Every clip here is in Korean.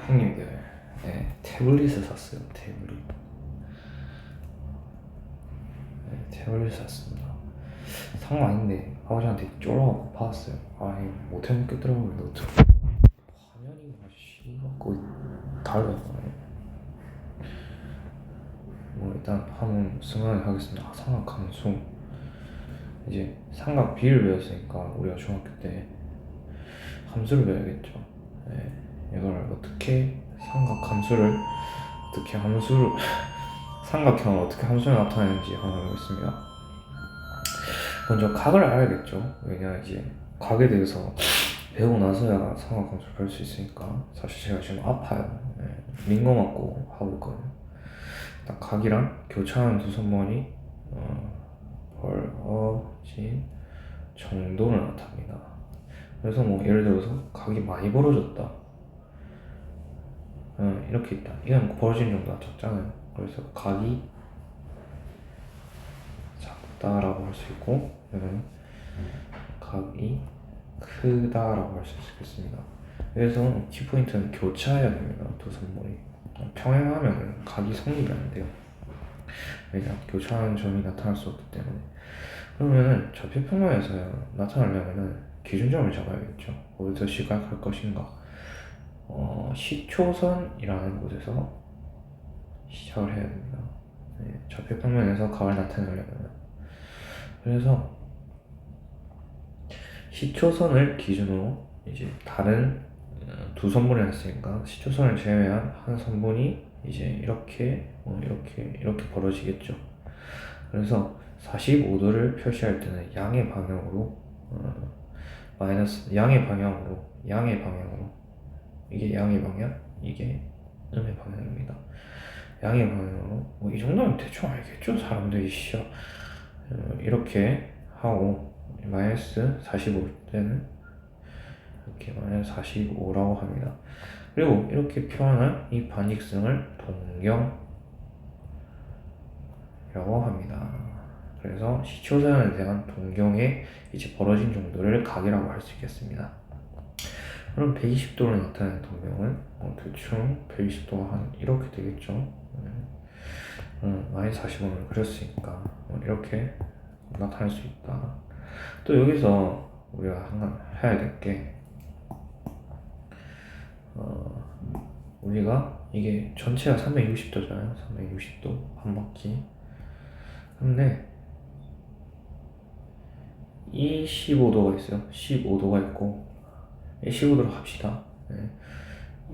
형님들, 네, 태블릿을 샀어요. 태블릿 샀습니다. 산 거 아닌데 아버지한테 쫄아갖고 받았어요. 아 이거 못해 먹겠더라고요. 노트북 화면이 씨 갖고 달라요. 뭐 일단 한번 생각을 하겠습니다. 삼각 함수, 이제 삼각 비를 배웠으니까 우리가 중학교 때 함수를 배워야겠죠. 네, 이걸 어떻게 삼각형을 어떻게 함수를 나타내는지 한번 해보겠습니다. 먼저 각을 알아야겠죠. 왜냐 이제 각에 대해서 배우고 나서야 삼각함수를 배울 수 있으니까. 사실 제가 지금 아파요. 네, 링거 맞고 하고 있거든요. 일단 각이랑 교차하는 두 선번이 벌어진 정도를 나타냅니다. 그래서 뭐 예를 들어서 각이 많이 벌어졌다, 이렇게 있다. 이건 벌어진 정도가 작잖아요. 그래서 각이 작다라고 할 수 있고, 각이 크다라고 할 수 있겠습니다. 그래서 키포인트는 교차해야 됩니다. 두 선번이 평행하면 각이 성립이 안 돼요. 왜냐, 교차하는 점이 나타날 수 없기 때문에. 그러면 좌표평면에서 나타나려면 기준점을 잡아야겠죠. 어디서 시각할 것인가. 시초선이라는 곳에서 시작을 해야 됩니다. 네, 좌표평면에서 각을 나타내려면. 그래서 시초선을 기준으로 이제 다른 두 선분을 했으니까 시초선을 제외한 한 선분이 이제 이렇게 벌어지겠죠. 그래서 45도를 표시할 때는 양의 방향으로 양의 방향으로 이게 양의 방향, 이게 음의 방향입니다. 양의 방향으로 이 정도면 대충 알겠죠? 사람들이 이렇게 하고 마이너스 45일 때는 이렇게 마이너스 45라고 합니다. 그리고 이렇게 표현한 이 반직승을 동경이라고 합니다. 그래서 시초선에 대한 동경의 이제 벌어진 정도를 각이라고 할 수 있겠습니다. 그럼 120도를 나타내는 동경은 대충 120도가 한 이렇게 되겠죠. 마이너스 45를 그렸으니까 이렇게 나타낼 수 있다. 또 여기서 우리가 해야 될 게, 우리가 이게 전체가 360도잖아요. 360도 한 바퀴. 근데 이 15도가 있어요. 15도가 있고 15도로 합시다. 네.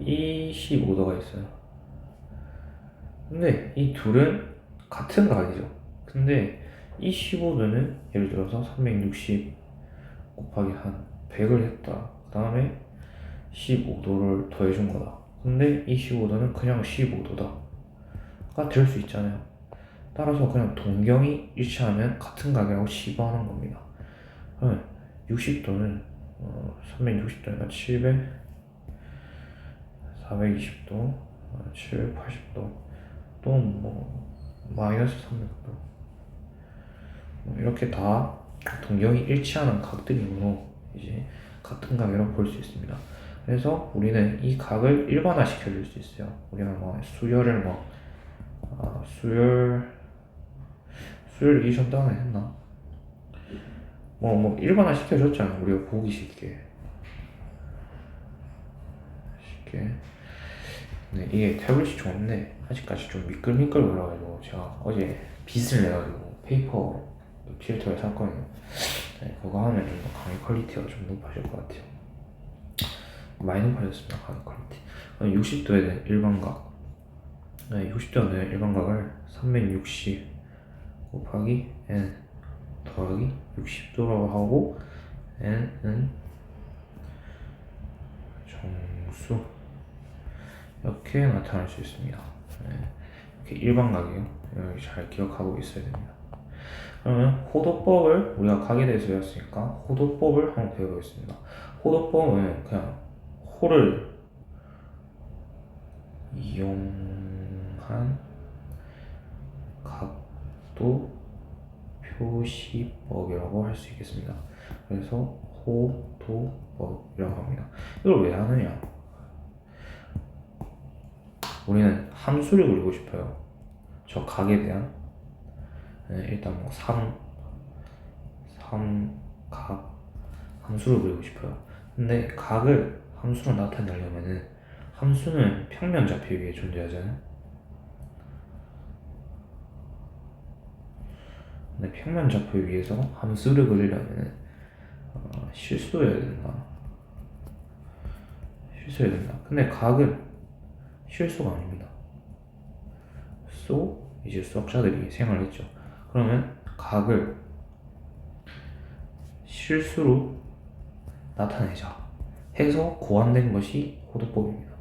이 15도가 있어요. 근데 이 둘은 같은 각이죠. 근데 이 15도는 예를 들어서 360 곱하기 한 100을 했다. 그 다음에 15도를 더해준 거다. 근데 이 15도는 그냥 15도다가 될 수 있잖아요. 따라서 그냥 동경이 일치하면 같은 각이라고 시도하는 겁니다. 그러면 60도는 360도니까 700, 420도, 780도, 또 마이너스 300도, 이렇게 다 동경이 일치하는 각들이므로 이제 같은 각이라고 볼 수 있습니다. 그래서 우리는 이 각을 일반화 시켜줄 수 있어요. 우리가 수열을 수열 이전 다음에 했나? 일반화 시켜줬잖아. 우리가 보기 쉽게. 네, 이게 태블릿이 좋은데 아직까지 좀 미끌미끌 거려가지고 제가 어제 빚을 내가지고 페이퍼 필터를 샀거든요. 네, 그거 하면 좀 더 강의 퀄리티가 좀 높아질 것 같아요. 많이 높아졌습니다. 강의 퀄리티. 60도에 대한 일반각. 네, 60도에 대한 일반각을 360 곱하기 n 더하기 60도라고 하고, n은 정수, 이렇게 나타날 수 있습니다. 네, 이렇게 일반각이에요. 여기 잘 기억하고 있어야 됩니다. 그러면 호도법을 우리가 각에 대해서 배웠으니까 호도법을 한번 배워보겠습니다. 호도법은 그냥 호를 이용한 각도 표시법이라고 할 수 있겠습니다. 그래서 호도법이라고 합니다. 이걸 왜 하느냐? 우리는 함수를 그리고 싶어요. 저 각에 대한 일단 뭐 3각 함수를 그리고 싶어요. 근데 각을 함수로 나타내려면은 함수는 평면 좌표 위에 존재하잖아요. 근데 평면 좌표 위에서 함수를 그리려면은 실수해야 된다. 근데 각은 실수가 아닙니다. 이제 수학자들이 생각을 했죠. 그러면 각을 실수로 나타내자 해서 고안된 것이 호도법입니다.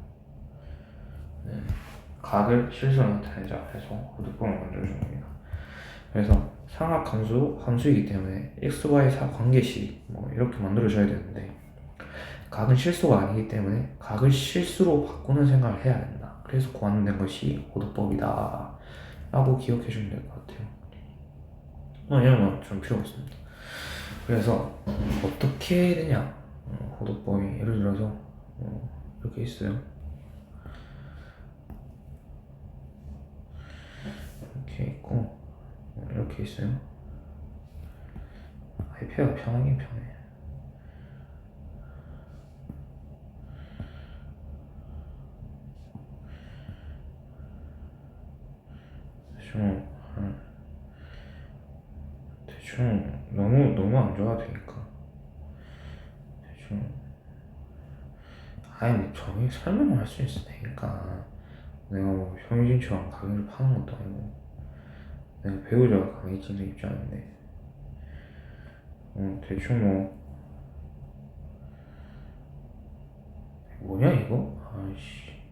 각을 실수로 나타내자 해서 호도법을 만들어준 겁니다. 그래서 상악함수 함수이기 때문에 x, y 관계식 뭐 이렇게 만들어줘야 되는데 각은 실수가 아니기 때문에 각을 실수로 바꾸는 생각을 해야 된다. 그래서 고안된 것이 호도법이다 라고 기억해 주면 될 것 같아요. 이런 건 좀 필요 없습니다. 그래서 어떻게 되냐, 호도법이 예를 들어서 이렇게 있어요. 이렇게 있고 이렇게 있어요. 아이패드가 편하긴 편해. 대충 너무 안 좋아도 되니까 대충 뭐 저기 설명을 할 수 있을 테니까. 내가 뭐 형이진처럼 가게를 파는 것도 아니고 내가 배우자가 가게 찍는 입장인데 대충 뭐냐 이거? 아이씨,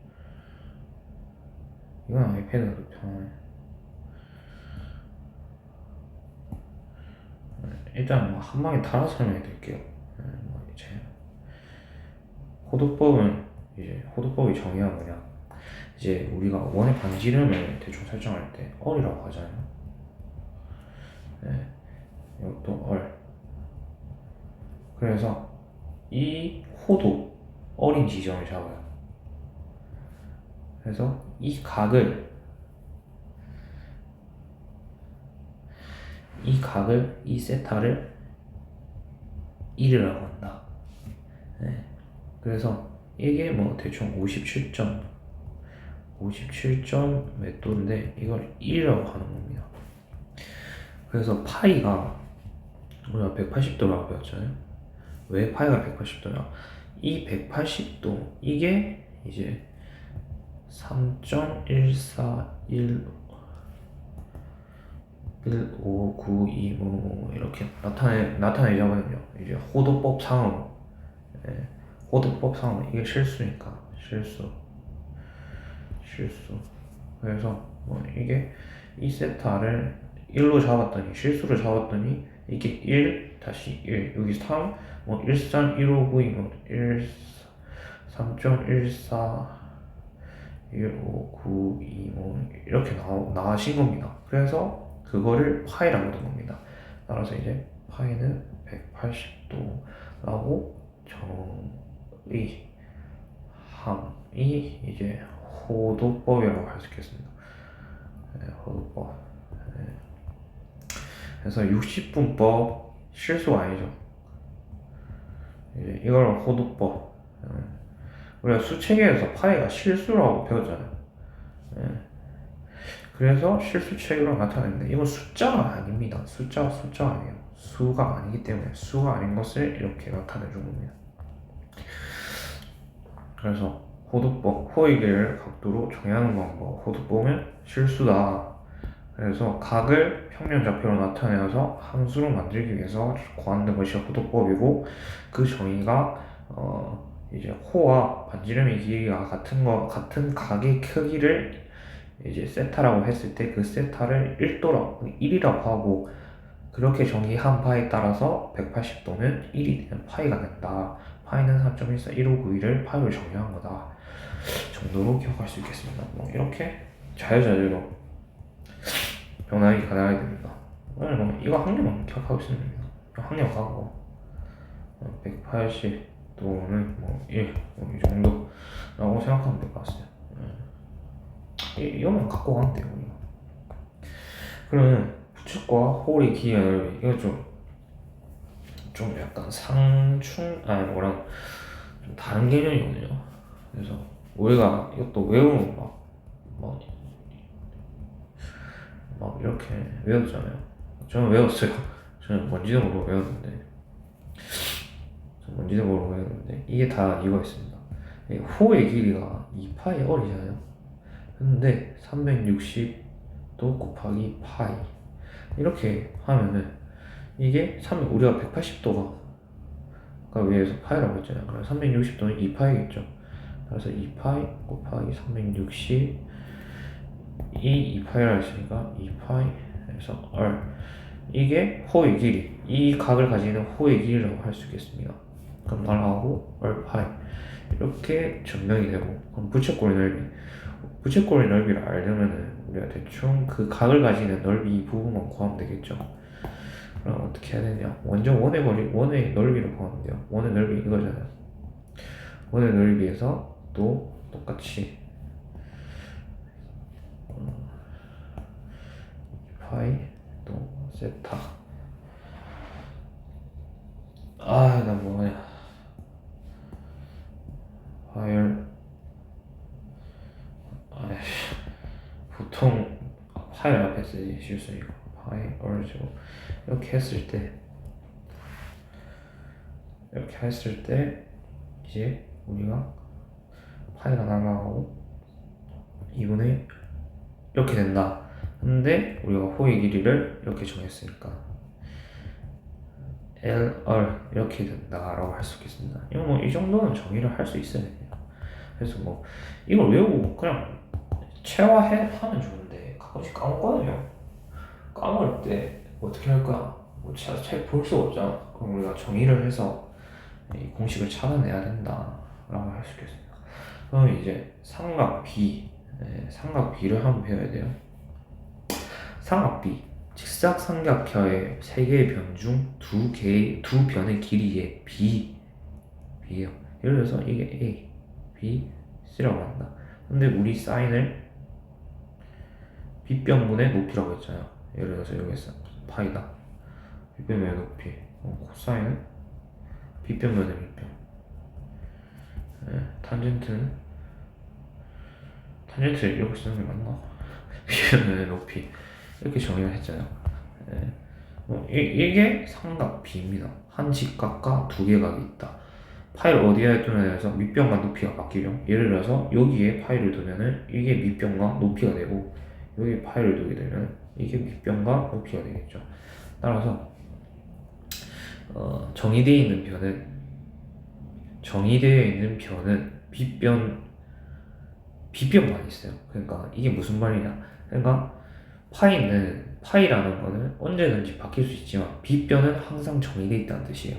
이건 아이패드가 더 편하네. 일단 한 방에 달아서 설명해 드릴게요. 이제 호도법의 정의가 뭐냐, 이제 우리가 원의 반지름을 대충 설정할 때 얼이라고 하잖아요. 이것도 얼. 그래서 이 호도 어린 지점을 잡아요. 그래서 이 세타를 1이라고 한다. 그래서 이게 뭐 대충 57점 몇 도인데 이걸 1이라고 하는 겁니다. 그래서 파이가 우리가 180도라고 배웠잖아요. 왜 파이가 180도냐? 이 180도 이게 이제 3.1415925 뭐 이렇게 나타내자거든요. 이제 호도법 상으로. 이게 실수니까 실수. 그래서 뭐 이게 이 세타를 1로 잡았더니 실수를 잡았더니 이게 1 다시 1 여기 3 뭐 131592 뭐 3.141592 뭐 이렇게 나와신 겁니다. 그래서 그거를 파이라고 하는 겁니다. 따라서 이제 파이는 180도라고 정의함이 이제 호도법이라고 할 수 있겠습니다. 호도법. 그래서 60분법 실수가 아니죠. 이제 이걸 호도법. 우리가 수체계에서 파이가 실수라고 배웠잖아요. 그래서 실수체계로 나타내는데 이건 숫자가 아닙니다. 숫자가 아니에요. 수가 아니기 때문에 수가 아닌 것을 이렇게 나타내 준 겁니다. 그래서 호도법, 호의계를 각도로 정의하는 방법. 호도법은 실수다. 그래서 각을 평면 좌표로 나타내서 함수로 만들기 위해서 고안된 것이 호도법이고, 그 정의가 이제 호와 반지름의 길이가 같은 각의 크기를 이제 세타라고 했을 때 그 세타를 1이라고 하고, 그렇게 정의한 바에 따라서 180도는 1이 되는 파이가 된다. 파이는 3.141591을 파이로 정의한 거다 정도로 기억할 수 있겠습니다. 뭐 이렇게 자유자재로 변환이 가능하게 됩니다. 이거 한 개만 기억하고 있으면 됩니다. 한 개만 가고 180도는 뭐 1, 이 정도라고 생각하면 될 것 같습니다. 이거만 갖고 가면 돼요. 우리가. 그러면 부츠과 홀의 길이와 넓이 이거 좀 약간 상충 아니 뭐랑 좀 다른 개념이거든요. 그래서 우리가 이것도 외우면 막 이렇게 외웠잖아요. 저는 외웠어요. 저는 뭔지도 모르고 외웠는데 이게 다 이유가 있습니다. 호의 길이가 2파이 R이잖아요. 근데 360도 곱하기 파이 이렇게 하면은 이게 우리가 180도가 위에서 파이라고 했잖아요. 그럼 360도는 2파이겠죠. 그래서 2파이 곱하기 360 이 2파이라 했으니까 2파이에서 R 이게 호의 길이 이 각을 가지는 호의 길이라고 할 수 있겠습니다. 그럼 R하고 R 파이 이렇게 증명이 되고 그럼 부채꼴의 넓이를 알려면은 우리가 대충 그 각을 가지는 넓이 부분만 구하면 되겠죠. 그럼 어떻게 해야 되냐? 먼저 원의 넓이를 구하면 돼요. 원의 넓이 이거잖아요. 원의 넓이에서 또 똑같이 파이 또 세타 나 뭐냐 파열 보통 파일 앞에 쓰지 실수니까 파이 얼죠. 이렇게 했을 때 이제 우리가 파이가 날아가고 2분의 이렇게 된다. 근데 우리가 호의 길이를 이렇게 정했으니까 LR 이렇게 된다라고 할 수 있겠습니다. 이거 뭐 이 정도는 정의를 할 수 있어야 돼요. 그래서 뭐 이걸 외우고 그냥 하면 좋은데 가끔씩 까먹거든요. 까먹을 때 어떻게 할 거야? 뭐 책 볼 수가 없잖아. 그럼 우리가 정의를 해서 이 공식을 찾아내야 된다라고 할 수 있겠습니다. 그럼 이제 삼각 B를 한번 배워야 돼요. 삼각 B 직사삼각형의 세 개의 변 중 두 변의 길이의 B예요. 예를 들어서 이게 A, B, C라고 한다. 근데 우리 사인을 B변분의 높이라고 했잖아요. 예를 들어서 여기서 파이다. B변분의 높이. 코사인은 B변분의 밑변. 탄젠트를 이렇게 쓰는 게 맞나? B변분의 높이. 이렇게 정의를 했잖아요. 이게 삼각 B입니다. 한 직각과 두 개각이 있다. 파이를 어디에 두냐에 서 밑변과 높이가 바뀌죠. 예를 들어서 여기에 파이를 두면은 이게 밑변과 높이가 되고 여기에 파이를 두게 되면 이게 밑변과 높이가 되겠죠. 따라서 정의되어 있는 변은 빗변만 있어요. 그러니까 이게 무슨 말이냐? 그러니까 파이라는 거는 언제든지 바뀔 수 있지만 빗변은 항상 정의되어 있다는 뜻이에요.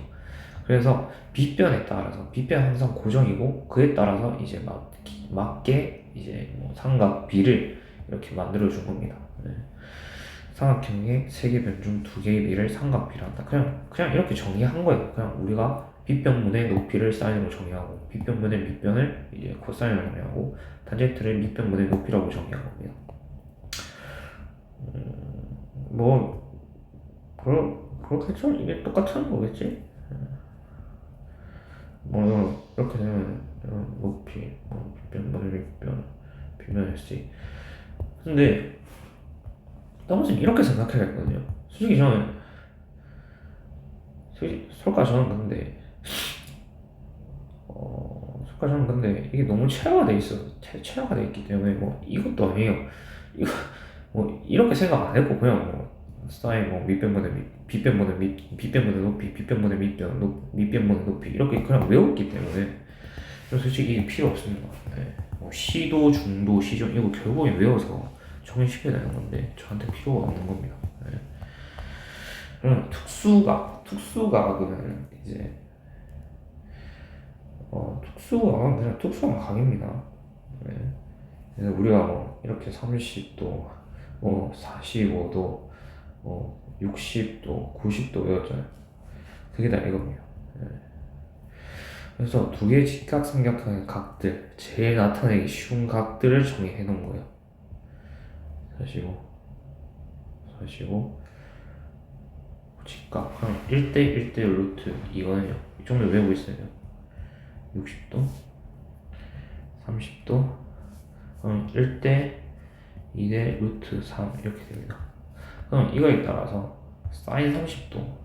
그래서 빗변에 따라서 빗변 항상 고정이고 그에 따라서 이제 맞게 이제 뭐 삼각 B를 이렇게 만들어 준 겁니다. 삼각형의 세 개 변 중 두 개의 B를 삼각 B라 한다. 그냥 이렇게 정의한 거예요. 그냥 우리가 빗변분의 높이를 사인으로 정의하고 빗변분의 밑변을 이제 코사인으로 정의하고 탄젠트를 밑변분의 높이라고 정의한 겁니다. 그렇겠죠? 이게 똑같은 거겠지? 이렇게 되면 높이, 밑변, 밑변, 비변 C. 근데 나머지는 이렇게 생각해야 했거든요. 솔직히 저는 근데 이게 너무 체화가 돼 있기 때문에 뭐 이것도 아니에요. 이거 뭐 이렇게 생각 안 했고 그냥 뭐 사인 밑변분의 빗변분의 높이, 빗변분의 밑변분의 높이 이렇게 그냥 외웠기 때문에 솔직히 이게 필요 없습니다. 시도, 중도, 시정 이거 결국에 외워서 정의시켜야 되는 건데 저한테 필요가 없는 겁니다. 그럼 특수각은 이제 특수각은 그냥 특수한 각입니다. 그래서 우리가 뭐 이렇게 30도, 45도, 60도, 90도 외웠잖아요. 그게 다 이겁니다. 그래서 두 개의 직각삼각형의 각들, 제일 나타내기 쉬운 각들을 정의해 놓은 거예요. 45 직각. 그럼 1대 1대 루트 이거는요. 이 정도 외우고 있어요. 60도 30도 그럼 1대 2대 루트 3 이렇게 됩니다. 그럼 이거에 따라서 사인 30도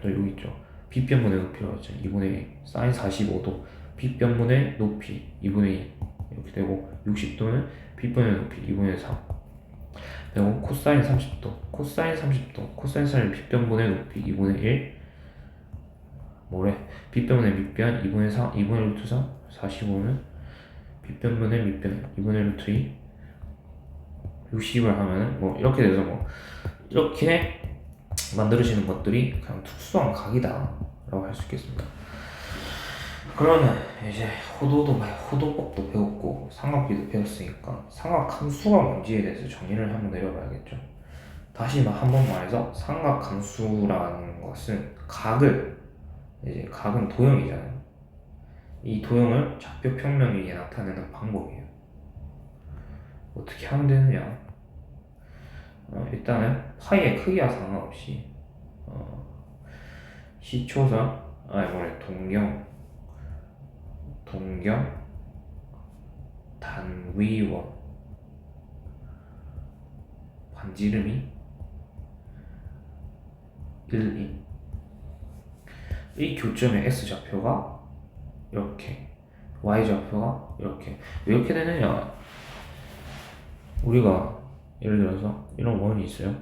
여기 있죠. 빗변분의 높이라고 했죠. 2분의 1 사인 45도 빗변분의 높이 2분의 2 이렇게 되고 60도는 빗변의 높이 2분의 3 그리고 코사인 30도 코사인 빗변분의 높이 2분의 1 뭐래 빗변분의 밑변 2분의 4 2분의 루트 3 45는 빗변분의 밑변 2분의 루트 2 60을 하면은 뭐 이렇게 돼서 뭐 이렇게 만들어지는 것들이 그냥 특수한 각이다 라고 할 수 있겠습니다. 그러면 이제 호도법도 배웠고 삼각비도 배웠으니까 삼각함수가 뭔지에 대해서 정의를 한번 내려봐야겠죠. 다시 한번 말해서 삼각함수라는 것은 각은 도형이잖아요. 이 도형을 좌표 평면위에 나타내는 방법이에요. 어떻게 하면 되느냐? 일단은 파이의 크기와 상관없이 시초선 동경 단위원 반지름이 1인 이 교점의 X좌표가 이렇게 Y좌표가 이렇게 왜 이렇게 되느냐, 우리가 예를 들어서 이런 원이 있어요.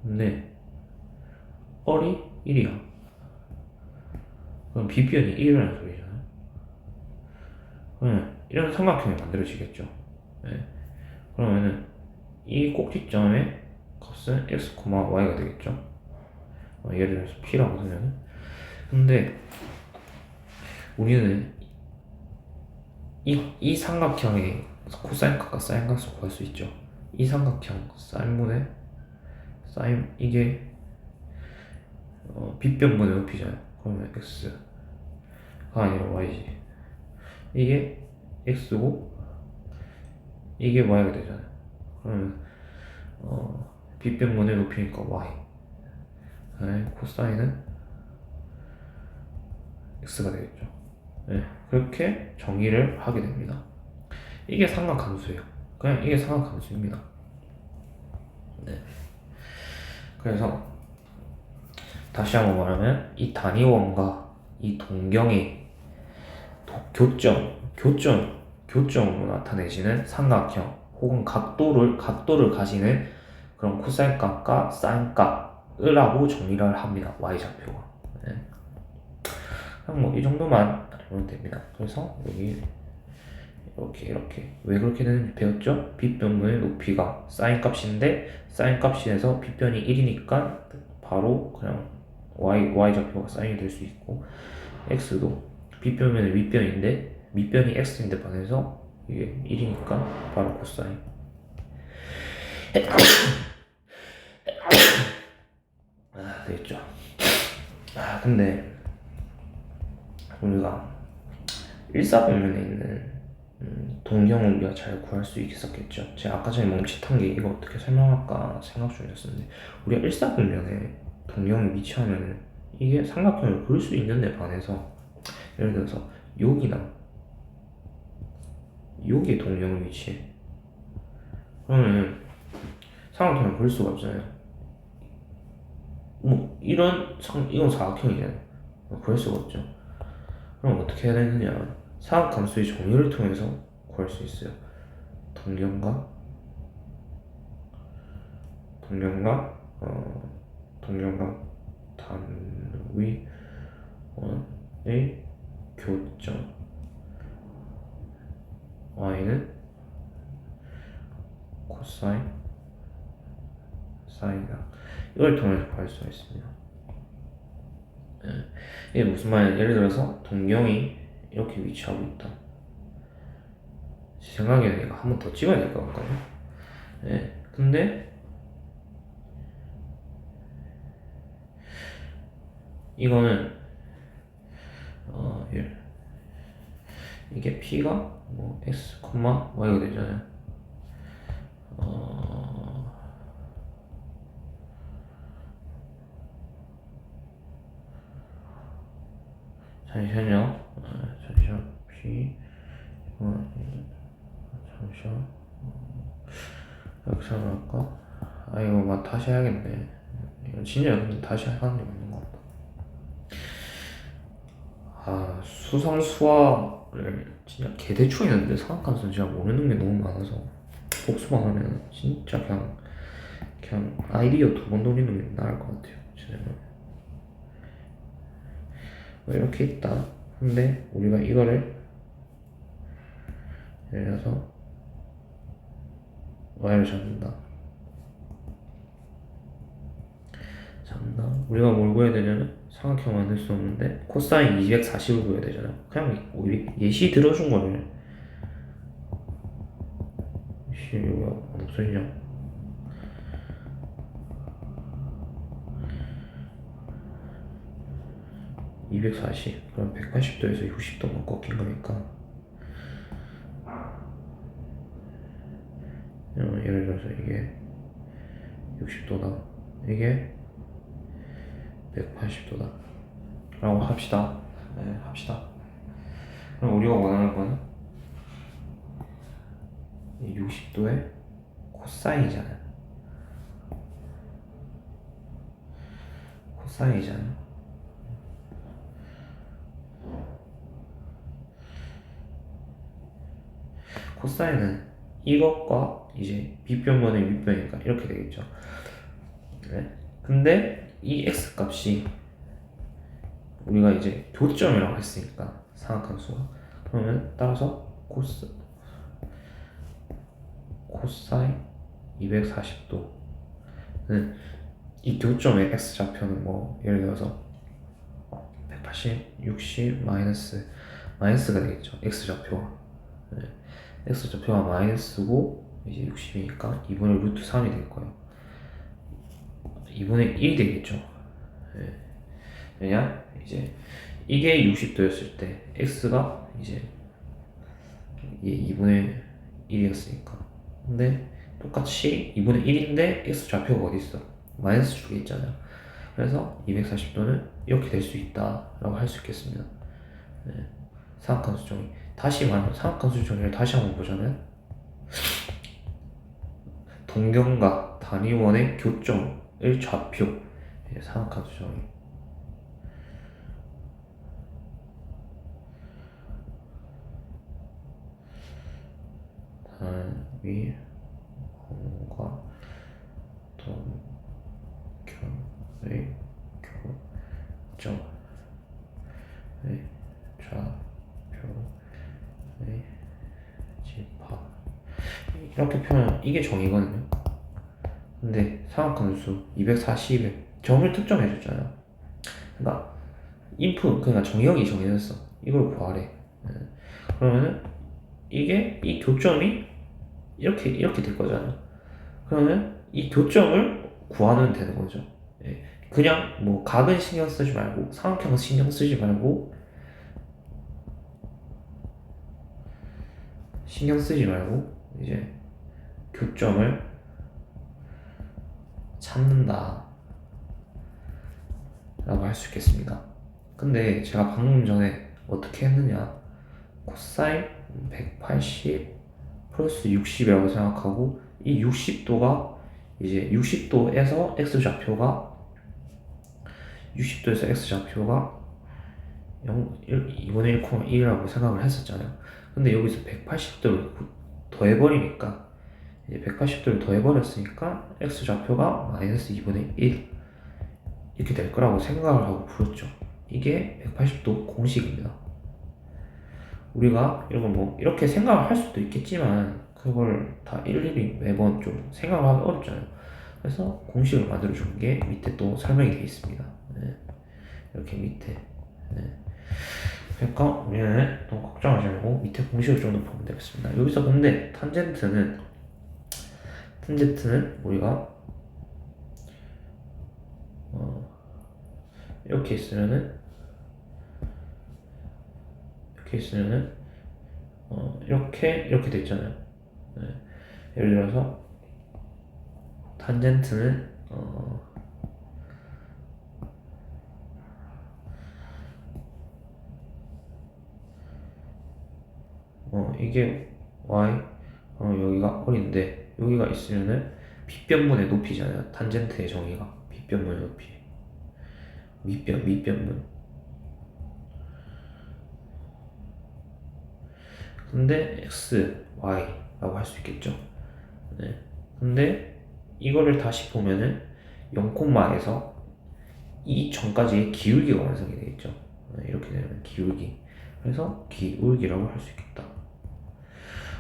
근데 뻘이 1이야. 그럼 빗변이 1이라는 소리잖아요. 그러면 이런 삼각형이 만들어지겠죠. 네. 그러면은 이 꼭지점의 값은 x, y가 되겠죠. 예를 들어서 p라고 쓰면은. 근데 우리는 이 삼각형의 코사인값과 사인값을 구할 수 있죠. 이 삼각형 사인분의 사인 이게 빗변분의 높이잖아요. 그러면 x가 아니라 y지. 이게 x고 이게 y가 되잖아요. 그러면 빗변분의 높이니까 y. 네, 코사인은 x가 되겠죠. 네, 그렇게 정의를 하게 됩니다. 이게 삼각함수예요. 그냥 이게 삼각함수입니다. 네. 그래서 다시 한번 말하면 이 단위원과 이 동경의 교점으로 나타내지는 삼각형 혹은 각도를 가지는 그런 코사인 값과 사인 값이라고 정의를 합니다. y좌표가. 네. 그냥 뭐 이 정도만 알면 됩니다. 그래서 여기 이렇게 왜 그렇게 되는지 배웠죠? 빗변분의 높이가 사인 값인데 사인 값에서 빗변이 1이니까 바로 그냥 y좌표가 사인이 될 수 있고, x도 빗변면의 밑변이 x인데 반해서 이게 1이니까 바로 코사인. 되겠죠. 근데 우리가 일사분면에 있는 동경을 우리가 잘 구할 수 있었겠죠. 제가 아까 전에 멈칫한 게 이거 어떻게 설명할까 생각 중이었었는데, 우리가 일사분면에 동경을 위치하면 이게 삼각형을 그릴 수 있는데 반해서 예를 들어서 여기에 동경을 위치해. 그러면 삼각형을 그릴 수가 없잖아요. 뭐 이건 사각형이잖아요. 그럴 수가 없죠. 그럼 어떻게 해야 되느냐? 사각함수의 정의를 통해서 구할 수 있어요. 동경과 단위원의 교점 y는 코사인 사인이다. 이걸 통해서 구할 수가 있습니다. 이게 무슨 말이냐? 예를 들어서 동경이 이렇게 위치하고 있다. 제 생각에는 이거 한 번 더 찍어야 될 것 같거든요. 네. 근데 이거는 이게 p가 뭐 x, y가 되잖아요. 잠시만요. 잠시만. 잠시만. 여기서 할까? 이거 막 다시 해야겠네. 이거 진짜 근데 다시 하는 게 맞는 것 같다. 수상 수학을 진짜 개대충 했는데 상학관수는 제가 모르는 게 너무 많아서 복수만 하면 진짜 그냥 아이디어 2번 돌리는 게 나을 것 같아요. 이렇게 있다. 근데 우리가 이거를 예를 들어서 y를 잡는다. 우리가 뭘 구해야 되냐면 삼각형 만들 수 없는데 코사인 240을 구해야 되잖아. 그냥 우리 예시 들어준 거를 왜 없어지냐? 240 그럼 180도에서 60도만 꺾인 거니까 예를 들어서 이게 60도다 이게 180도다 라고 합시다. 네, 합시다. 그럼 우리가 원하는 거는 60도의 코사인이잖아요. 코사인은 이것과 이제 빗변분의 윗변이니까 이렇게 되겠죠. 네. 근데 이 x 값이 우리가 이제 교점이라고 했으니까 상악함수가 그러면 따라서 코사인 240도는 이 교점의 x 좌표는 뭐 예를 들어서 180, 60 마이너스가 되겠죠. x 좌표가 네. x 좌표가 마이너스고 이제 60이니까 2분의 루트 3이 될 거예요. 2분의 1이 되겠죠. 네. 왜냐? 이제 이게 60도였을 때 x가 이제 2분의 1이었으니까. 근데 똑같이 2분의 1인데 x 좌표가 어디 있어? 마이너스 쪽에 있잖아요. 그래서 240도는 이렇게 될 수 있다라고 할 수 있겠습니다. 네. 삼각함수 정의. 다시 말하면 삼각함수 정의를 다시 한번 보자면 동경과 단위원의 교점을 좌표. 삼각함수 정의. 단위원과 동경의 교점의 좌표의 집합. 이렇게 표현 이게 정의거든요. 근데 삼각함수 240에 점을 특정해줬잖아요. 그러니까 그러니까 정의역이 정해졌어. 이걸 구하래. 그러면은 이 교점이 이렇게 될 거잖아요. 그러면 이 교점을 구하면 되는 거죠. 예. 그냥 뭐 각은 신경 쓰지 말고 삼각형은 신경 쓰지 말고 이제 교점을 찾는다 라고 할 수 있겠습니다. 근데 제가 방금 전에 어떻게 했느냐, 코사인 180 플러스 60이라고 생각하고 이 60도가 이제 60도에서 x좌표가 2분의 1,1이라고 생각을 했었잖아요. 근데 여기서 180도를 더해버리니까 이제 180도를 더해버렸으니까 x좌표가 마이너스 2분의 1 이렇게 될 거라고 생각을 하고 풀었죠. 이게 180도 공식입니다. 우리가 이런 뭐 이렇게 생각을 할 수도 있겠지만 그걸 다 일일이 매번 좀 생각을 하기 어렵잖아요. 그래서 공식을 만들어 준 게 밑에 또 설명이 되어 있습니다. 네. 이렇게 밑에. 네. 그러니까 우리는 너무 걱정하지 말고 밑에 공식을 좀 더 보면 되겠습니다. 여기서 근데 탄젠트는 우리가 이렇게 있으면은 이렇게 돼 있잖아요. 네. 예를 들어서 탄젠트는 이게 y, 여기가 어린데 여기가 있으면은 빗변문의 높이잖아요. 탄젠트의 정의가 빗변문의 높이, 밑변문. 근데 x, y라고 할 수 있겠죠. 네. 근데 이거를 다시 보면은 0콤마에서 이 전까지의 기울기가 완성이 되겠죠. 네, 이렇게 되면 기울기. 그래서 기울기라고 할 수 있겠다.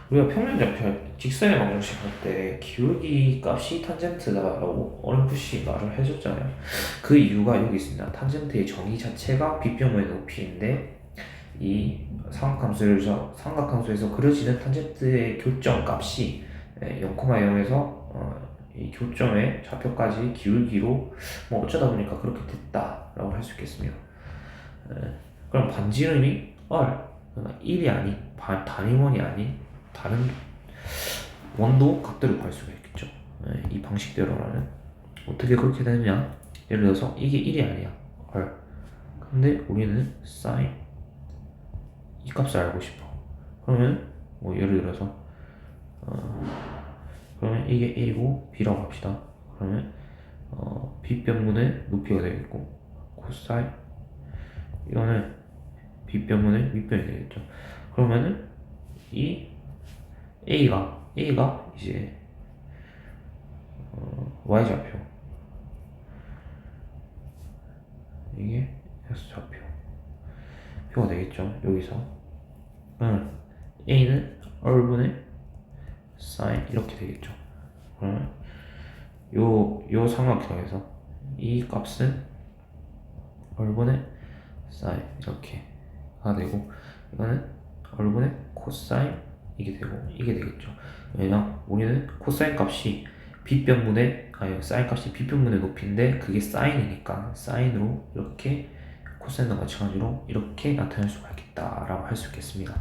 우리가 평면좌표 직선의 방정식 할 때 기울기 값이 탄젠트다라고 어렴풋이 말을 해줬잖아요. 그 이유가 여기 있습니다. 탄젠트의 정의 자체가 빗변문의 높이인데 이 삼각함수에서 그려지는 탄젠트의 교점 값이 0,0에서 이 교점의 좌표까지 기울기로 뭐 어쩌다 보니까 그렇게 됐다라고 할 수 있겠습니다. 그럼 반지름이 R, 1이 아닌 단위원이 아닌 다른 원도 각도를 구할 수가 있겠죠. 이 방식대로라면 어떻게 그렇게 되느냐? 예를 들어서 이게 1이 아니야, R. 근데 우리는 sin 이 값을 알고 싶어. 그러면 뭐 예를 들어서 그러면 이게 a고 b라고 합시다. 그러면 빗변문의 높이가 되겠고 코사인 이거는 빗변문의 밑변이 되겠죠. 그러면은 이 A가 이제 Y좌표, 이게 X좌표가 되겠죠. 여기서 A는 얼분의 sin 이렇게 되겠죠. 그러면 요 삼각형에서 이 값은 얼분의 sin 이렇게가 되고 이거는 얼분의 코사인 이게 되겠죠. 왜냐 우리는 코사인 값이 사인 값이 빗변문의 높이인데 그게 사인이니까 사인으로 이렇게 코사인과 마찬가지로 이렇게 나타낼 수가 있겠다라고 할 수 있겠습니다.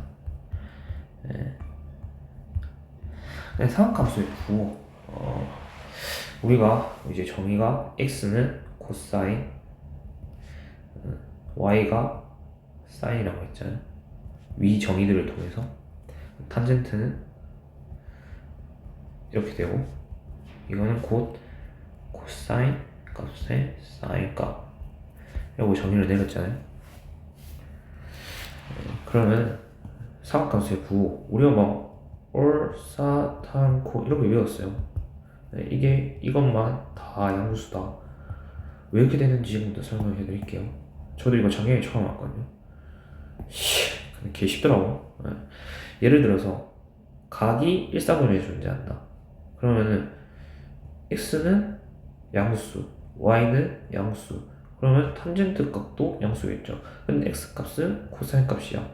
네, 삼각함수의 부호, 우리가 이제 정의가 x는 코사인, y가 사인이라고 했잖아요. 위 정의들을 통해서 탄젠트는 이렇게 되고 이거는 곧 코사인 값의 사인 값이라고 정의를 내렸잖아요. 그러면 삼각함수의 부호, 우리가 막 얼사탄코 이런 거 외웠어요. 이것만 다 양수다. 왜 이렇게 되는지 지금부터 설명해 드릴게요. 저도 이거 작년에 처음 왔거든요. 근데 개 쉽더라고. 예를 들어서 각이 일사분면에 존재한다. 그러면은 x는 양수, y는 양수. 그러면 탄젠트 값도 양수겠죠. 근데 x 값은 코사인 값이야,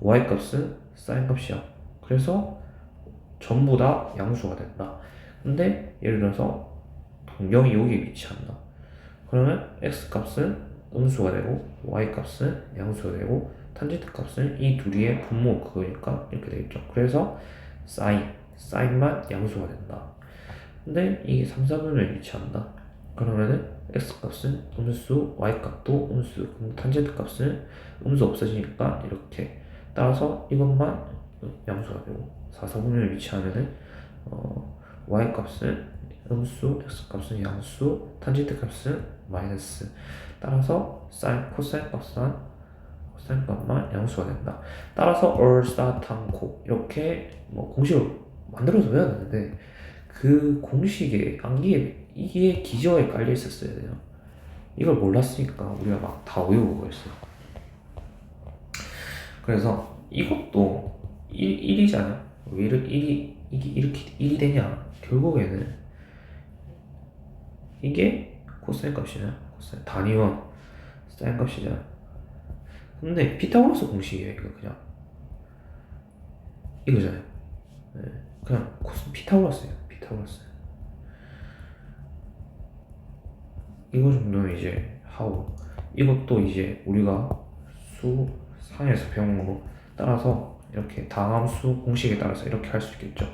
y 값은 사인 값이야. 그래서 전부 다 양수가 된다. 근데 예를 들어서 동경이 여기에 위치한다. 그러면 x 값은 음수가 되고 y 값은 양수가 되고 탄젠트 값은 이 둘이의 분모 그거니까 이렇게 되겠죠. 그래서 사인만 양수가 된다. 근데 이게 3, 4분면에 위치한다. 그러면은 x 값은 음수, y 값도 음수, 탄젠트 값은 음수 없어지니까 이렇게. 따라서 이것만 양수가 되고 4, 4분면에 위치하면은 y 값은 음수, x 값은 양수, 탄젠트 값은 마이너스. 따라서 코사인 값만 양수가 된다. 따라서 얼사탄코 이렇게 뭐 공식을 만들어서 외워야 되는데 그 공식의 암기에 이게 기저에 깔려 있었어야 돼요. 이걸 몰랐으니까 우리가 막 다 외우고 그랬어요. 그래서 이것도 1이잖아. 왜 이게 이렇게 1이 되냐? 결국에는 이게 코사인 값이냐? 코사인 단위원 사인 값이잖아. 근데 피타고라스 공식이에요. 이거 그냥 이거잖아요. 그냥 피타고라스예요. 피타고라스. 이거 정도는 이제 하고, 이것도 이제 우리가 수 상에서 배운 거 따라서 이렇게 다함수 공식에 따라서 이렇게 할 수 있겠죠.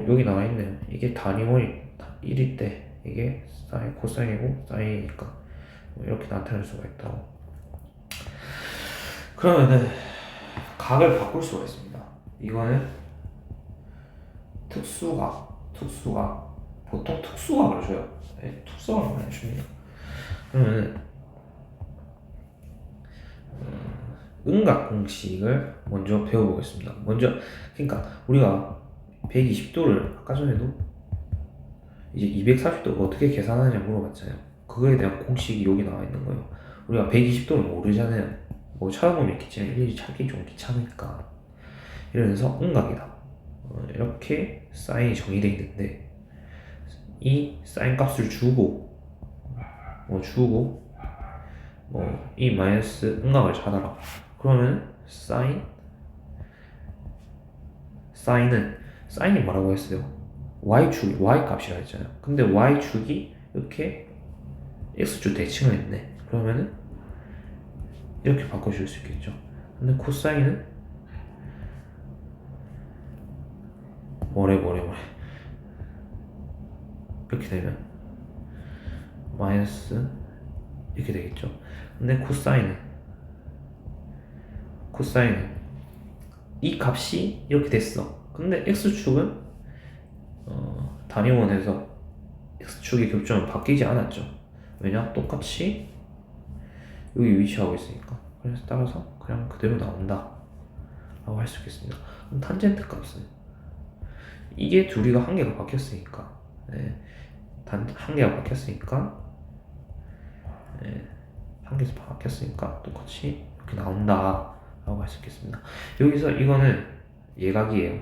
여기 나와 있네요. 이게 단위원이 1일 때 이게 사인 코사인이고 사인이니까 이렇게 나타낼 수가 있다고. 그러면은 각을 바꿀 수가 있습니다. 이거는 특수각 보통 특수각을 줘요. 네, 특수각을 많이 줍니다. 그러면 음각 공식을 먼저 배워보겠습니다. 먼저 그러니까 우리가 120도를 아까 전에도 이제 240도 어떻게 계산하느냐 물어봤잖아요. 그거에 대한 공식이 여기 나와 있는 거예요. 우리가 120도를 모르잖아요. 뭐 찾아보면 있겠지만 일일이 찾기 좀 귀찮으니까. 이러면서 음각이다. 이렇게 사인이 정의되어 있는데 이 사인 값을 주고 이 마이너스 음각을 찾아라. 그러면 사인이 뭐라고 했어요? y축, y값이라 했잖아요. 근데 y축이 이렇게 x축 대칭을 했네. 그러면은 이렇게 바꿔줄 수 있겠죠. 근데 코사인은 뭐래 이렇게 되면 마이너스 이렇게 되겠죠. 근데 코사인은 이 값이 이렇게 됐어. 근데 x축은 단위원에서 x축의 교점은 바뀌지 않았죠. 왜냐? 똑같이 여기 위치하고 있으니까. 그래서 따라서 그냥 그대로 나온다 라고 할 수 있겠습니다. 그럼 탄젠트 값은 이게 둘이가 한 개가 바뀌었으니까 한 개가 바뀌었으니까 한 개에서 바뀌었으니까 똑같이 이렇게 나온다 라고 할 수 있겠습니다. 여기서 이거는 예각이에요.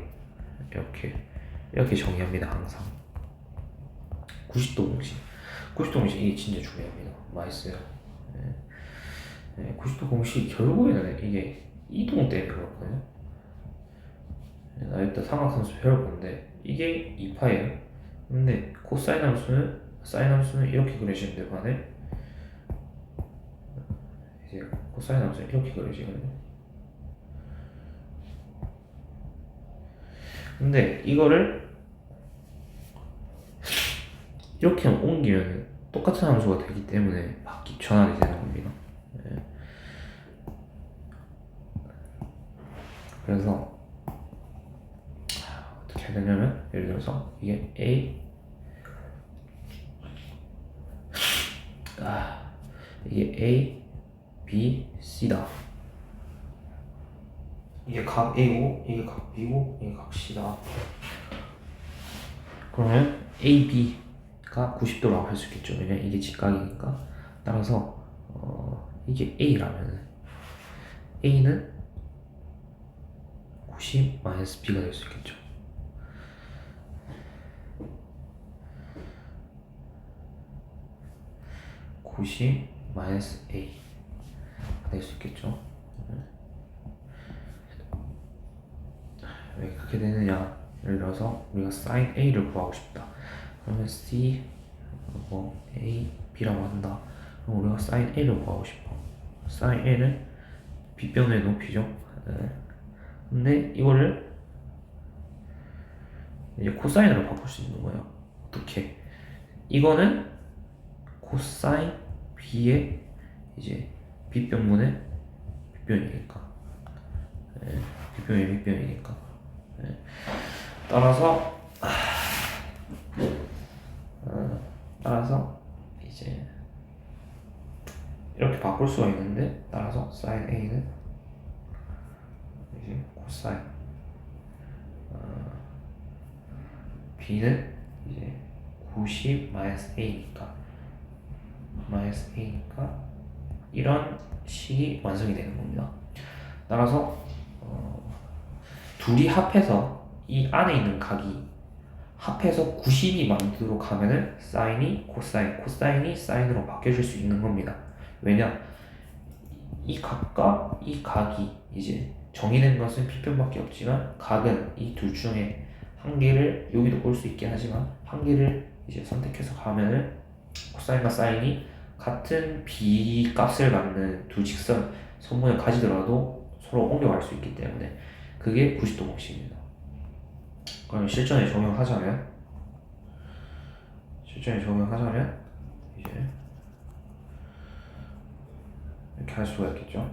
이렇게 정의합니다. 항상 90도 공식 이게 진짜 중요합니다. 많이 써요. 90도 공식 결국에는 이게 이동 때문에 그렇거든요. 나 이따 삼각함수 배울 건데 이게 2파예요. 근데 코사인 함수는 이렇게 그려지는데 반해 이제 코사인 함수는 이렇게 그려지거든요. 근데 이거를 이렇게 옮기면 똑같은 함수가 되기 때문에 전환이 되는 겁니다. 그래서 어떻게 해야 되냐면 예를 들어서 이게 이게 A, B, C다. 이게 각 A고 이게 각 B고 이게 각 C다. 그러면 A, B가 90도라고 할 수 있겠죠. 왜냐면 이게 직각이니까. 따라서 이게 A라면 A는 90 마이너스 B가 될 수 있겠죠. (90 마이너스 A) 될 수 있겠죠. 왜 그렇게 되느냐? 예를 들어서 우리가 sin A를 구하고 싶다. 그러면 C A, B라고 한다. 그럼 우리가 sin A를 구하고 싶어. sin A는 B변의 높이죠. 근데 이거를 이제 코사인으로 바꿀 수 있는 거예요. 어떻게? 이거는 코사인 B의 이제 B변분의 B변이니까. B변의 B변이니까. 따라서 이제 이렇게 바꿀 수가 있는데 따라서 sin A는 이제 코사인 B는 이제 90 마이너스 A니까 이런 식이 완성이 되는 겁니다. 따라서 둘이 합해서 이 안에 있는 각이 합해서 90이 만들도록 하면은 사인이 코사인이 사인으로 바뀌어질 수 있는 겁니다. 왜냐? 이 각과 이 각이 이제 정의된 것은 B변밖에 없지만 각은 이 둘 중에 한 개를 여기도 볼 수 있게 하지만 한 개를 이제 선택해서 가면은 코사인과 사인이 같은 B 값을 갖는 두 직선 선분을 가지더라도 서로 옮겨갈 수 있기 때문에 그게 90도 공식입니다. 그럼 실전에 적용하자면 이제 이렇게 할 수가 있겠죠.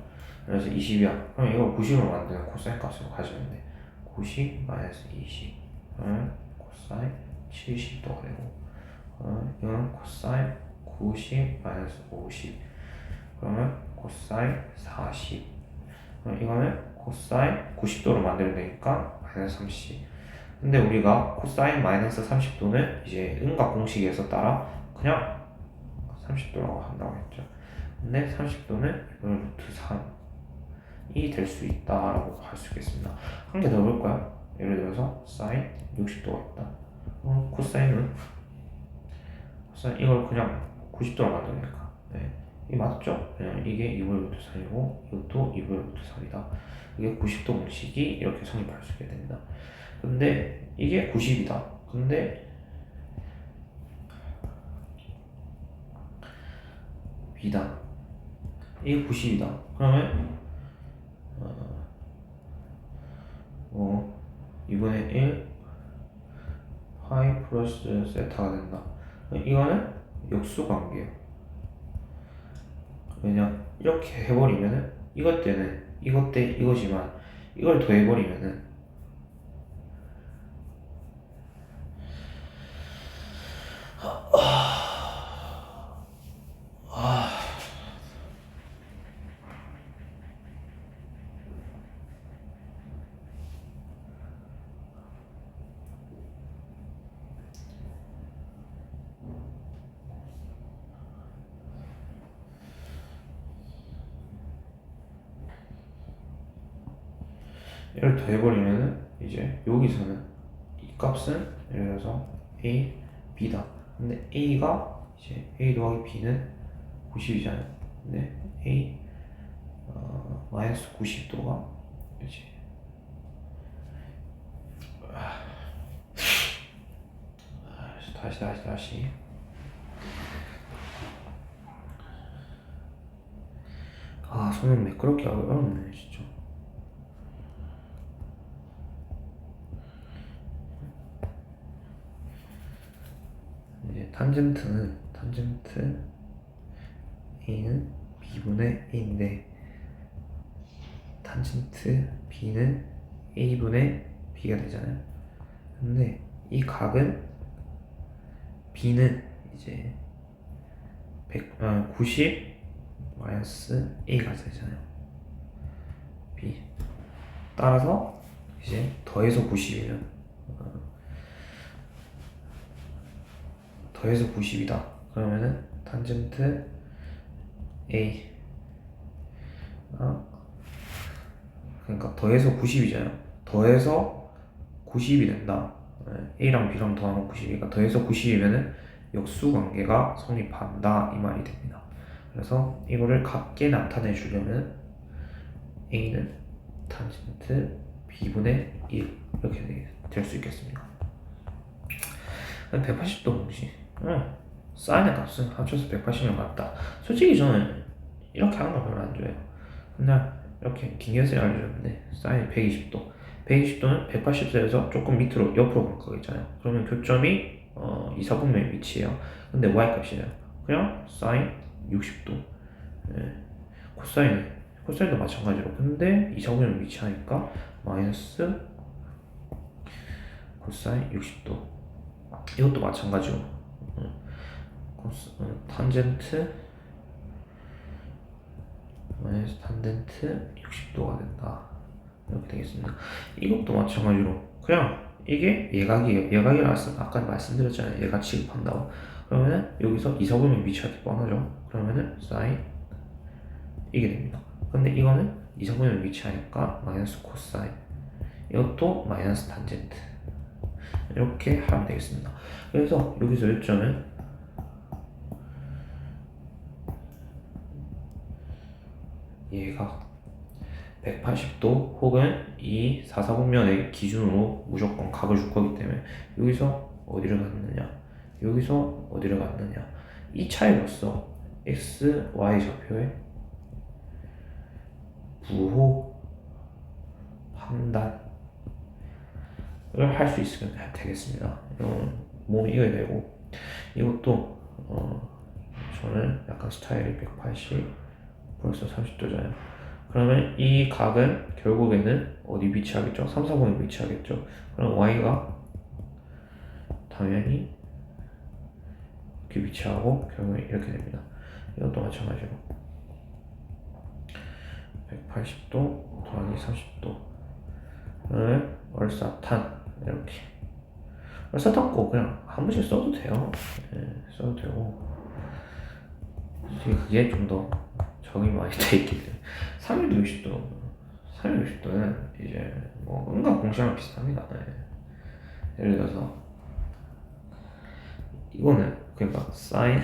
그래서 20이야. 그럼 이걸 90으로 만드는 코사인 값으로 가지면 돼. 90 마이너스 20. 그러면 코사인 70도가 되고, 이건 코사인 90 마이너스 50. 그러면 코사인 40. 그럼 이거는 코사인 90도로 만들면 되니까 마이너스 30. 근데 우리가 코사인 마이너스 30도는 이제 음각 공식에서 따라 그냥 30도라고 한다고 했죠. 근데 30도는 이걸 루트 3이 될 수 있다라고 할 수 있겠습니다. 한 개 더 볼까요? 예를 들어서 사인 60도가 있다. 코사인은 이걸 그냥 90도로 만드니까 네. 이게 맞죠? 왜냐면 이게 2분의 루트 3이고 이것도 2분의 루트 3이다. 이게 90도 공식이 이렇게 성립할 수 있게 됩니다. 근데 이게 90이다. 근데 B다. 이게 90이다. 그러면 2분의 1 파이 플러스 세타가 된다. 이거는 역수 관계예요. 왜냐 이렇게 해버리면은 이것 때는 이것 때 이거지만 이걸 더해버리면은 이걸 더해버리면은 이제 여기서는 이 값은 예를 들어서 A, B다. 근데 A가 이제 A 더하기 B는 90이잖아요. 근데 A 마이너스 90도가 이제 다시 손은 매끄럽게 하기 어렵네 진짜. 이제 탄젠트 A는 B분의 A인데 탄젠트 B는 A분의 B가 되잖아요. 근데 이 각은 B는 이제 90 마이너스 A가 되잖아요. B 따라서 이제 더해서 90이면 더해서 90이다. 그러면은 탄젠트 A 그러니까 더해서 90이잖아요. 더해서 90이 된다. A랑 B랑 더하면 90이니까 더해서 90이면은 역수 관계가 성립한다 이 말이 됩니다. 그래서 이거를 같게 나타내 주려면 A는 탄젠트 B분의 1 이렇게 될 수 있겠습니다. 180도 공식 사인의 값은 합쳐서 180을 같다. 솔직히 저는 이렇게 하는 걸 별로 안 좋아해요. 그냥 이렇게 긴결세 알려줬는데 사인이 120도는 180도에서 조금 밑으로 옆으로 갈 거겠잖아요. 그러면 교점이 이사분면의 위치예요. 근데 y값이래요. 그냥 사인 60도. 코사인도 마찬가지로. 근데 이사분면의 위치하니까 마이너스 코사인 60도. 이것도 마찬가지로. 탄젠트 마이너스 탄젠트 60도가 된다. 이렇게 되겠습니다. 이것도 마찬가지로 그냥 이게 예각이에요. 예각이라 아까 말씀드렸잖아요. 예각 취급한다고. 그러면은 여기서 이사분면의 위치하기 뻔하죠. 그러면은 사인 이게 됩니다. 근데 이거는 이사분면의 위치하니까 마이너스 코사인. 이것도 마이너스 탄젠트. 이렇게 하면 되겠습니다. 그래서 여기서 요점은 얘가 180도 혹은 이 사사분면의 기준으로 무조건 각을 줄 거기 때문에 여기서 어디를 갔느냐 이 차이로서 x, y 좌표의 부호 판단을 할 수 있으면 되겠습니다. 몸이 이어야 되고 이것도 저는 약간 스타일이 180 벌써 30도잖아요. 그러면 이 각은 결국에는 어디 위치하겠죠? 3, 4번에 위치하겠죠. 그럼 y가 당연히 이렇게 위치하고 결국에 이렇게 됩니다. 이것도 마찬가지로 180도 더하기 30도를 월사탄 이렇게 월사탄 꼭 그냥 한 번씩 써도 돼요. 네, 써도 되고 그게 좀 더 적이 많이 돼 있기 때문에 360도는 이제 뭐 음각 공식이랑 비슷합니다. 네. 예를 들어서 이거는 그러니까 사인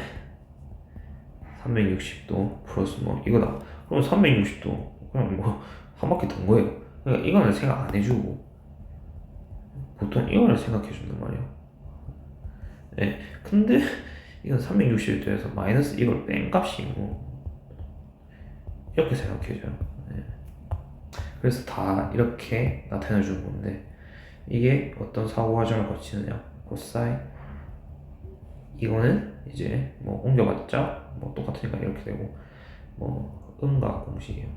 360도 플러스 뭐 이거다. 그럼 360도 그냥 뭐 한 바퀴 돈 거예요. 그러니까 이거는 생각 안 해주고 보통 이거를 생각해 준단 말이야. 네. 근데 이건 360도에서 마이너스 이걸 뺀 값이고 이렇게 생각해줘요. 네. 그래서 다 이렇게 나타내 주는 건데 이게 어떤 사고 과정을 거치느냐. 코사인 이거는 이제 뭐 옮겨봤자 뭐 똑같으니까 이렇게 되고 뭐 음각 공식이에요.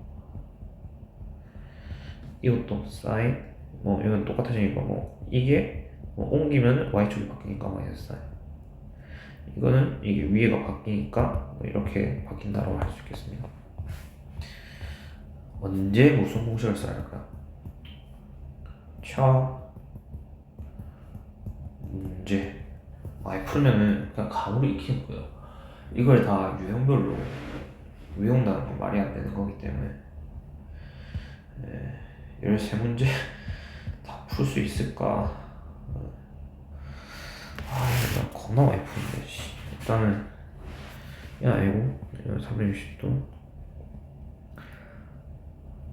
이것도 사인 뭐 이건 똑같아지니까 뭐 이게 뭐 옮기면 y축이 바뀌니까 마이너스 사인 이거는 이게 위에가 바뀌니까 뭐 이렇게 바뀐다고 할 수 있겠습니다. 언제 무슨 공식을 써야 할까요? 문제 많이 풀면은 그냥 감으로 익히는 거예요. 이걸 다 유형별로 외운다는 건 말이 안 되는 거기 때문에 13문제 다 풀 수 있을까? 이거 겁나 많이 푸는데 일단은 야 이거 360도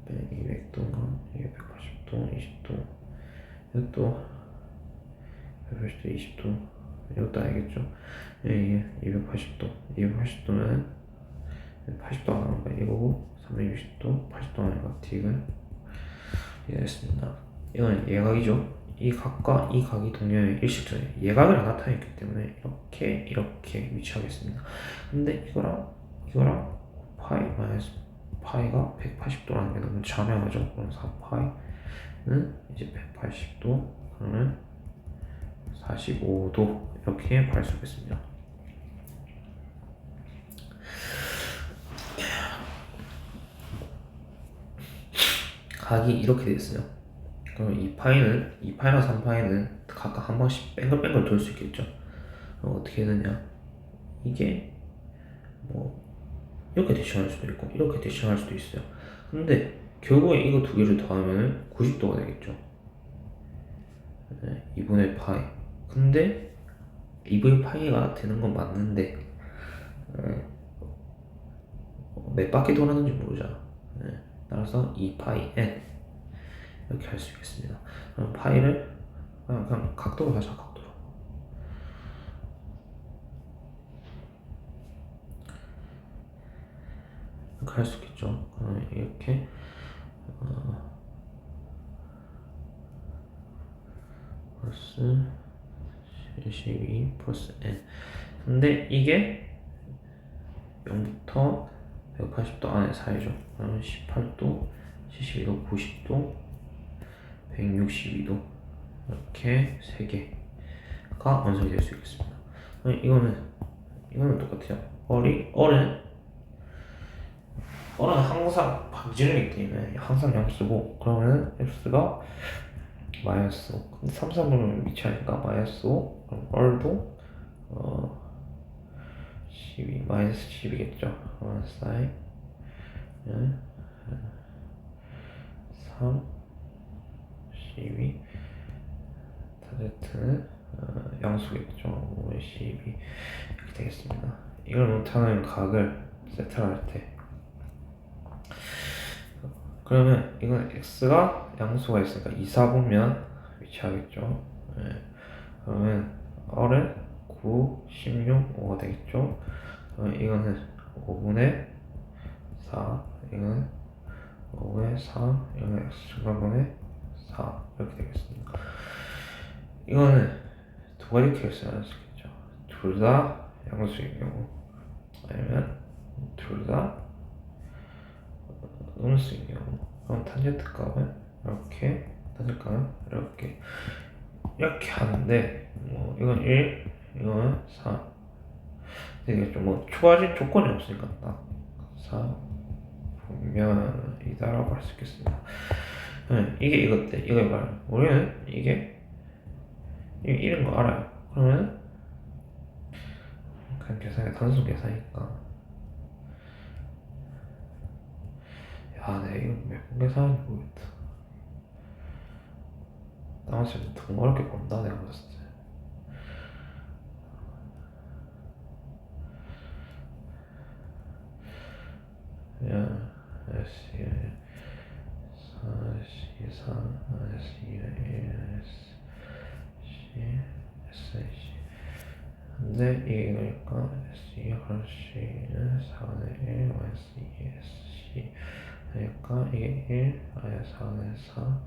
200도가 이게 180도 20도 이것도 180도 20도 이것도 알겠죠? 이게 280도면 80도 안 나오니까 이거고 360도 80도 나오니까 딕은 이해했습니다. 이건 예각이죠. 이 각과 이 각이 동료의 일식점이에요. 예각을 안 나타냈기 때문에 이렇게 위치하겠습니다. 근데 이거랑 파이 마이너스 파이가 180도라는 게 너무 자명하죠. 그럼 4파이는 이제 180도 그러면 45도 이렇게 구할 수 있겠습니다. 각이 이렇게 됐어요. 그럼 2파이나 3파이는 각각 한 번씩 뱅글뱅글 돌 수 있겠죠. 어떻게 되느냐? 이게 뭐 이렇게 대칭할 수도 있고 이렇게 대칭할 수도 있어요. 근데 결국에 이거 두 개를 더하면 90도가 되겠죠. 2분의 파이. 근데 2분의 파이가 되는 건 맞는데 몇 바퀴 돌았는지 모르잖아. 따라서 2파이 n 이렇게 할 수 있겠습니다. 그럼 파이를 그냥 각도로 하자. 각도로. 이렇게 할 수 있겠죠. 이렇게 플러스 72 플러스 n. 근데 이게 0부터 180도 안에 사이죠. 그러면 18도, 72도, 90도, 162도 이렇게 3개가 완성이 될 수 있겠습니다. 이거는 똑같아요. 어는 항상 방지름이기 때문에 항상 양수고 그러면 x가 마이너스 5 근데 3, 4분을 위치하니까 마이너스 5 그럼 얼도 12 마이너스 10이겠죠. 사인 3 12 타겟트는 양수겠죠. 5에 12 이렇게 되겠습니다. 이걸 못하는 각을 세트할 때 그러면 이건 x가 양수가 있으니까 2, 4분면 위치하겠죠. 그러면 r은 9, 16, 5가 되겠죠. 이거는 5분의 4, 이거는 5의 3, 이거는 x 중간분의 4 이렇게 되겠습니다. 이거는 두 가지 케이스가 나올 수 있겠죠. 둘 다 양수인 경우 아니면 둘 다 음수인 경우, 그럼 탄젠트 값은 이렇게, 탄젠트 값은 이렇게 하는데, 뭐 이건 1, 이거는 4. 이게 좀 뭐 추가적인 조건이 없으니까 딱 4 분면이다라고 할 수 있겠습니다. 이게 이것 때 이거 말이야. 우리는 이게 이런 거 알아요. 그러면 그냥 계산이 단순 계산이니까, 야, 내가 이거 몇 번 계산하는지 모르겠다. 다음 시간에 더 어렵게 본다 내가 봤을 때. 야, S 4, C 3, S 2, S C, S C. 근데 이게 이거니까 S 2 그렇지는 4분의 1 S 2 S C. 그러니까 이게 1 4분의 4.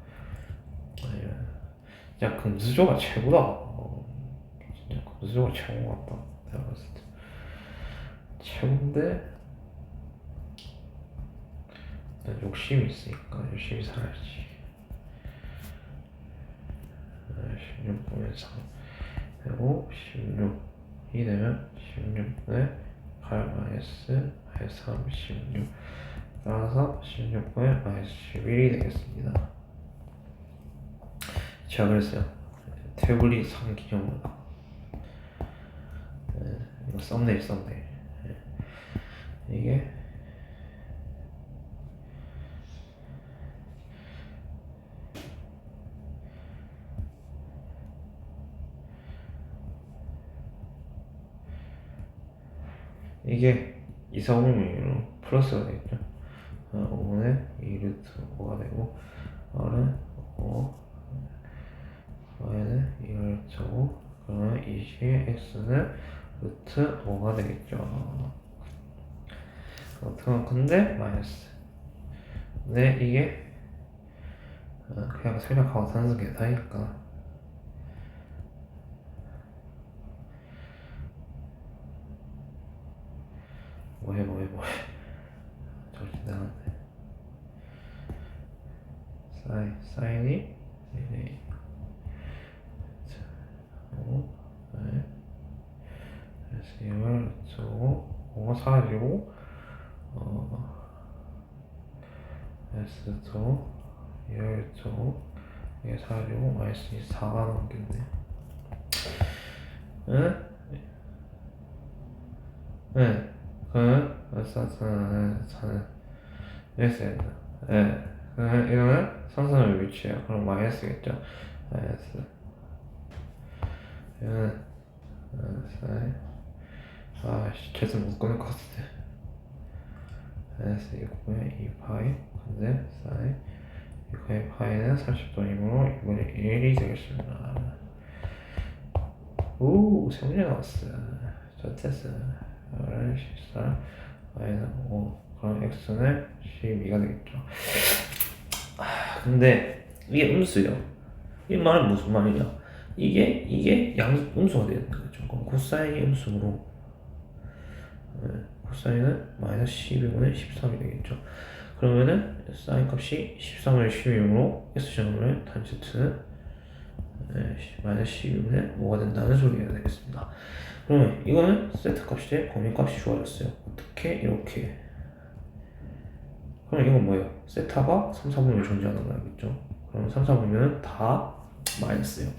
진짜 금수저가 최고다. 진짜 금수저가 최고 같다 내가 봤을 때. 최고인데 난 욕심이 있으니까 열심히 살아야지. 16분의 3 그리고 16이 되면 16분의 8 마이너스 3 16. 따라서 16분의 마이너스 11이 되겠습니다. 제가 그랬어요. 태블릿 3 기념으로. 이거 썸네일. 이게 이사오미로 플러스가 되겠죠. 5분의 2 루트 5가 되고, R은 5, Y는 2 루트 5, 그러면 20의 X는 루트 5가 되겠죠. 근데 마이너스. 근데 이게 그냥 생략하고 단순 계산이니까 뭐해 정신 나갔네. 사인이 네. 네. 그래서 이걸 쓰고 5가 사라지고 S2 2를 이게 사라지고 마이너스 4가 남겠네. 응? 네. 사는 S 네. 이거는 상선의 위치예요. 그럼 마이너스겠죠. 마이너스. 이거는 아씨, 계속 못 끊을 것 같은데. 마이너스 6분의 2파이. 근데 사인 6분의 파이는 30도이므로 2분의 1이 되겠습니다. 오, 세 문제 나왔어. 좋댔어. 14 마이너스 5. 그럼 x는 12가 되겠죠. 근데 이게 음수예요. 이 말은 무슨 말이냐? 이게 음수가 되는 거죠. 그럼 코사인이 음수로, 코사인은 마이너스 12분의 13이 되겠죠. 그러면은 사인 값이 13분의 12이므로 S제곱의 탄젠트는 마이너스 12분의 5가 된다는 소리가 되겠습니다. 그러면 이거는 세트 값이 돼 범위 값이 좋아졌어요. 어떻게? 이렇게. 그럼 이건 뭐예요? 세타가 3, 4분면에 존재하는 거겠죠? 그럼 3, 4분면은 다 마이너스예요.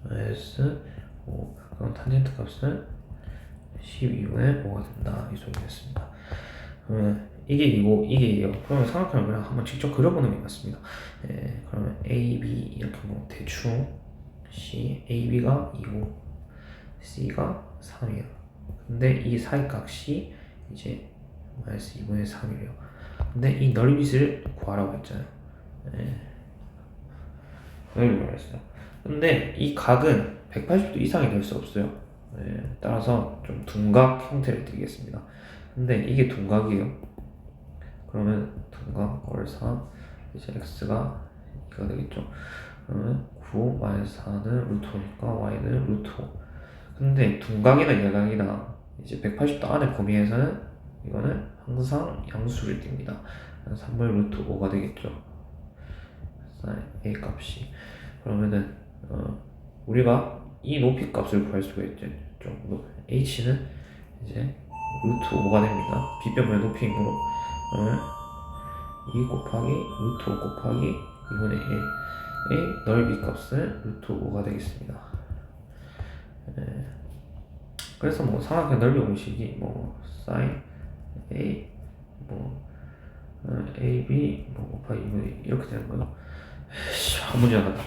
마이너스 5. 그럼 탄젠트 값은 12분의 5가 된다. 이 소리가 됐습니다. 그러면 이게 2고 이게 2예요. 그러면 삼각형을 그냥 한번 직접 그려보는 게 맞습니다. 그러면 A, B 이렇게 뭐 대충 C, AB가 2고 C가 3이에요. 근데 이 사이값이 이제 마이너스 2분의 3이래요. 근데 이 넓이를 구하라고 했잖아요. 넓이를 구했어요. 근데 이 각은 180도 이상이 될 수 없어요. 따라서 좀 둔각 형태를 띠겠습니다. 근데 이게 둔각이에요. 그러면 둔각 얼사 이제 x가 이거 되겠죠. 그러면 9 마이너스 4는 루트 5니까 y는 루트 5. 근데 둔각이나 열각이나 이제 180도 안에 범위에서는 이거는 항상 양수를 띱니다. 3분의 루트 5가 되겠죠. a 값이. 그러면은 우리가 이 높이 값을 구할 수가 있죠. h는 이제 루트 5가 됩니다. 빗변면의 높이이므로 그러면 2 곱하기 루트 5 곱하기 2분의 1의 넓이 값은 루트 5가 되겠습니다. 그래서 뭐 삼각형 넓이 공식이 뭐 sin a ab 곱하기 2분의 1 이렇게 되는 거예요. 한 문제 나갔다.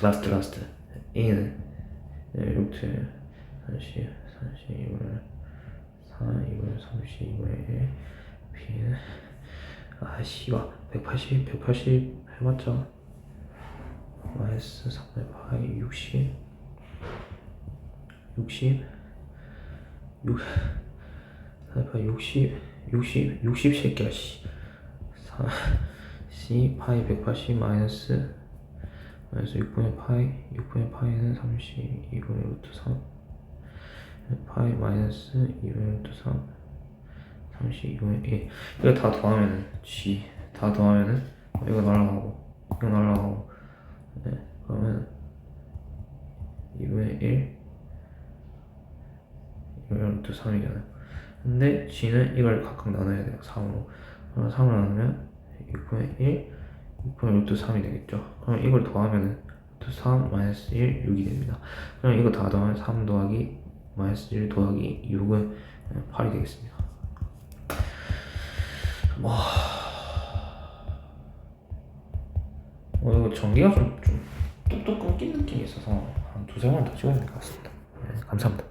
라스트 a는 루트 32분의 4 2분의 32분의 1 b는 씨발 180 해봤자 마이너스 3분의 파이 60 새끼야 c 파이 180 마이너스 6분의 파이는 32분의 루트 3 파이 마이너스 2분의 루트 3 32분의 1 이거 다 더하면은 g 다 더하면은 이거 날라가고 네, 그러면 2분의 1 2분의 루트 3이잖아요. 근데 g는 이걸 각각 나눠야 돼요. 3으로. 그럼 3으로 나누면 6분의 1 6분의 루트 3이 되겠죠. 그럼 이걸 더하면은 루트 3 마이너스 1 6이 됩니다. 그럼 이거 다 더하면 3 더하기 마이너스 1 더하기 6은 8이 되겠습니다. 이거 전기가 좀 뚝뚝 끊긴 느낌이 있어서 한 두세 번 더 찍어야 될 것 같습니다. 네, 감사합니다.